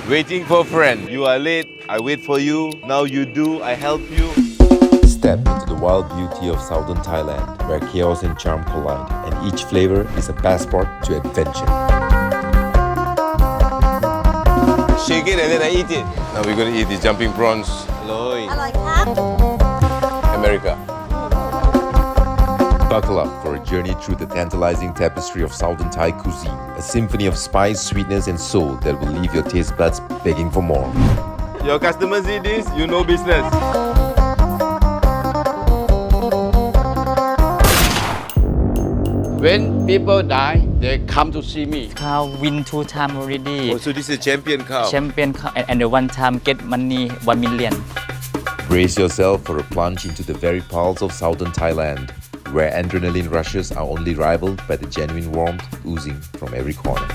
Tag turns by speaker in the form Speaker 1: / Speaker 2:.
Speaker 1: Waiting for a friend. You are late, I wait for you. Now you do, I help you.
Speaker 2: Step into the wild beauty of southern Thailand, where chaos and charm collide, and each flavor is a passport to adventure.
Speaker 1: Shake it and then I eat it. Now we're gonna eat the jumping prawns. Loy.
Speaker 3: อร่อยครับ
Speaker 1: America.
Speaker 2: Buckle up for a journey through the tantalizing tapestry of southern Thai cuisine, a symphony of spice, sweetness, and soul that will leave your taste buds begging for more.
Speaker 1: Your customers see this, you know business.
Speaker 4: When people die, they come to see me.
Speaker 5: Cow win 2 times already.
Speaker 1: Oh, so this is a champion cow.
Speaker 5: Champion cow, and the one time get money 1 million.
Speaker 2: Brace yourself for a plunge into the very pulse of southern Thailand, where adrenaline rushes are only rivaled by the genuine warmth oozing from every corner.